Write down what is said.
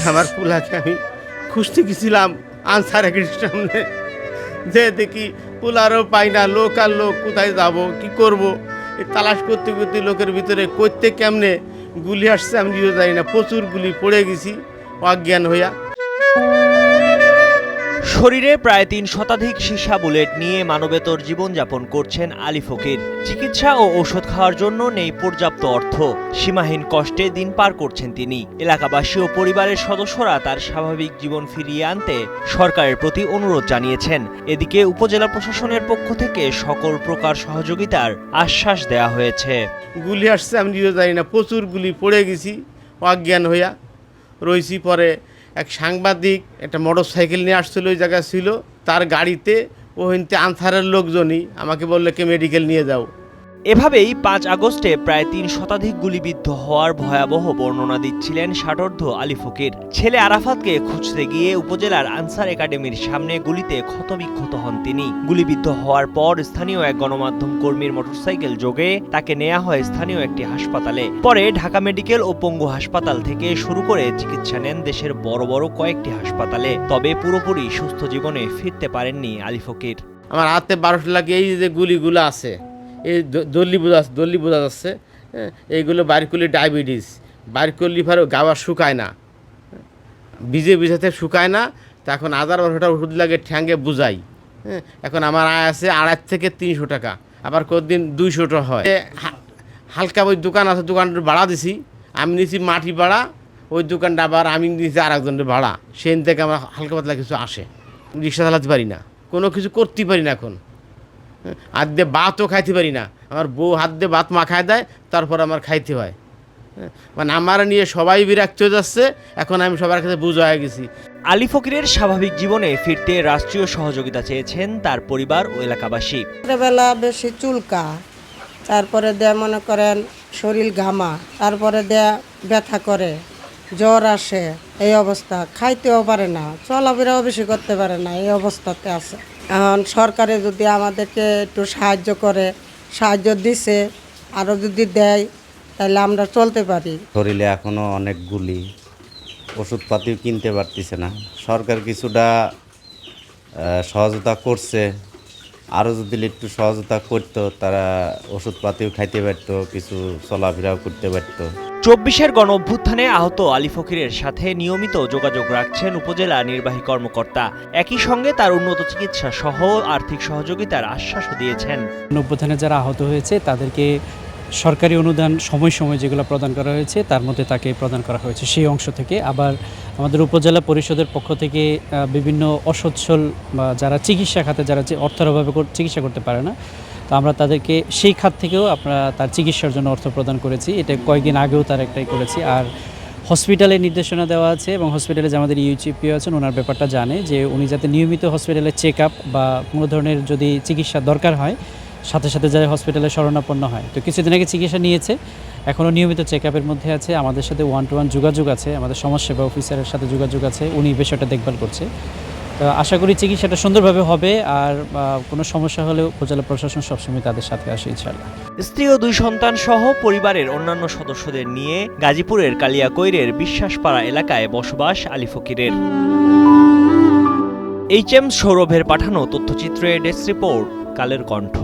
আমার পোলাকে আমি খুঁজতে গেছিলাম আনসার একের সামনে, যে দেখি পোলারও পাই না, লোক আর লোক, কোথায় যাব কি করব, এই তালাশ করতে করতে লোকের ভিতরে করতে কেমনে গুলি আসছে আমি নিজেও জানি না, প্রচুর গুলি পড়ে গেছি অজ্ঞান হইয়া। শরীরে প্রায় ৩ শতাধিক সীসা বুলেট নিয়ে মানবেতর জীবনযাপন করছেন আলী ফকির। চিকিৎসা ও ঔষধ খাওয়ার জন্য নেই পর্যাপ্ত অর্থ। সীমাহীন কষ্টে দিন পার করছেন তিনি। এলাকাবাসী ও পরিবারের সদস্যরা তার স্বাভাবিক জীবন ফিরিয়ে আনতে সরকারের প্রতি অনুরোধ জানিয়েছেন। এদিকে উপজেলা প্রশাসনের পক্ষ থেকে সকল প্রকার সহযোগিতার আশ্বাস দেয়া হয়েছে। গুলি আসছে আমি নিজেও জানি না, প্রচুর গুলি পড়ে গেছি অজ্ঞান হইয়া রয়েছি। পরে এক সাংবাদিক একটা মোটর সাইকেল নিয়ে আসছিল, ওই জায়গায় ছিল, তার গাড়িতে ওহিনতে আনসারের লোকজনই আমাকে বললে কে মেডিকেল নিয়ে যাও। এভাবেই ৫ আগস্টে প্রায় ৩ শতাধিক গুলিবিদ্ধ হওয়ার ভয়াবহ বর্ণনা দিচ্ছিলেন ষাটোর্ধ্ব আলী ফকির। ছেলে আরাফাতকে খুঁজতে গিয়ে উপজেলার আনসার একাডেমির সামনে গুলিতে ক্ষতবিক্ষত হন তিনি। গুলিবিদ্ধ হওয়ার পর স্থানীয় এক গণমাধ্যম কর্মীর মোটরসাইকেল যোগে তাকে নেওয়া হয় স্থানীয় একটি হাসপাতালে। পরে ঢাকা মেডিকেল ও পঙ্গু হাসপাতাল থেকে শুরু করে চিকিৎসা নেন দেশের বড় বড় কয়েকটি হাসপাতালে। তবে পুরোপুরি সুস্থ জীবনে ফিরতে পারেননি আলী ফকির। আমার হাতে 12 লাগে, এই যে গুলিগুলো আছে, এই দল্লি বোঝা যাচ্ছে, এইগুলো বাইর করলে ডায়াবেটিস, বাইর করলে ফারও গাওয়া শুকায় না, ভিজাতে শুকায় না। তো এখন 1000-1200 ওষুধ লাগে ঠ্যাঙ্গে বুঝাই। এখন আমার আয় আছে 250 থেকে 300 টাকা, আবার কতদিন 200 টাকা হয়। হালকা ওই দোকান আছে, দোকানটা ভাড়া দিছি, আমি নিয়েছি মাটি ভাড়া, ওই দোকানটা আবার আমি নিয়েছি আরেকজনের ভাড়া, সেখান থেকে আমার হালকা পাতলা কিছু আসে। রিক্সা চালাতে পারি না, কোনো কিছু করতে পারি না, এখন হাত দিয়ে ভাতও খাইতে পারি না। আমার বউ হাত দিয়ে ভাত মাখায় দেয়, তারপর আমার খাইতে হয়। মানে আমার নিয়ে সবাই বিরক্ত হয়ে যাচ্ছে, এখন আমি সবার কাছে বুঝ হয়ে গেছি। আলী ফকিরের স্বাভাবিক জীবনে ফিরতে রাষ্ট্রীয় সহযোগিতা চেয়েছেন তার পরিবার ও এলাকাবাসী। বেলা বেশি চুলকা, তারপরে দেয়া মনে করেন শরীর ঘামা, তারপরে দেয়া ব্যথা করে, জ্বর আসে, এই অবস্থা, খাইতেও পারে না, চলাফেরাও বেশি করতে পারে না, এই অবস্থাতে আছে। এখন সরকারে যদি আমাদেরকে একটু সাহায্য করে, সাহায্য দিছে, আরও যদি দেয় তাহলে আমরা চলতে পারি। শরীরে এখনও অনেক গুলি, ওষুধপাতিও কিনতে পারতেছে না। সরকার কিছুটা সহযোগিতা করছে, আরও যদি একটু সহযোগিতা করতো, তারা ওষুধপাতিও খাইতে পারতো, কিছু চলাফেরাও করতে পারতো। 24-এর গণ অভ্যুত্থানে আহত আলী ফকিরের সাথে নিয়মিত যোগাযোগ রাখছেন উপজেলা নির্বাহী কর্মকর্তা। একই সঙ্গে তার উন্নত চিকিৎসা সহ আর্থিক সহযোগিতার আশ্বাসও দিয়েছেন। অভ্যুত্থানে যারা আহত হয়েছে তাদেরকে সরকারি অনুদান সময় সময় যেগুলো প্রদান করা হয়েছে তার মধ্যে তাকে প্রদান করা হয়েছে সেই অংশ থেকে। আবার আমাদের উপজেলা পরিষদের পক্ষ থেকে বিভিন্ন অসচ্ছল বা যারা চিকিৎসা খাতে যারা অর্থের অভাবে চিকিৎসা করতে পারে না, তো আমরা তাদেরকে সেই খাত থেকেও আমরা তার চিকিৎসার জন্য অর্থ প্রদান করেছি। এটা কয়েকদিন আগেও তার একটাই করেছি। আর হসপিটালে নির্দেশনা দেওয়া আছে এবং হসপিটালে যে আমাদের ইউচিপি আছেন ওনার ব্যাপারটা জানে যে উনি যাতে নিয়মিত হসপিটালে চেক আপ বা কোনো ধরনের যদি চিকিৎসা দরকার হয় সাথে সাথে যারা হসপিটালে শরণাপন্ন হয়। তো কিছুদিন আগে চিকিৎসা নিয়েছে, এখনও নিয়মিত চেক আপের মধ্যে আছে। আমাদের সাথে 1-to-1 যোগাযোগ আছে, আমাদের সমাজসেবা অফিসারের সাথে যোগাযোগ আছে, উনি বিষয়টা দেখভাল করছে। তো আশা করি চিকিৎসাটা সুন্দরভাবে হবে। আর কোনো সমস্যা হলেও উপজেলা প্রশাসন সবসময় তাদের সাথে আসে ইনশাআল্লাহ। স্ত্রী ও 2 সন্তান সহ পরিবারের অন্যান্য সদস্যদের নিয়ে গাজীপুরের কালিয়াকৈরের বিশ্বাসপাড়া এলাকায় বসবাস আলী ফকিরের। HM সৌরভের পাঠানো তথ্যচিত্রে ডেস্ক রিপোর্ট, কালের কণ্ঠ।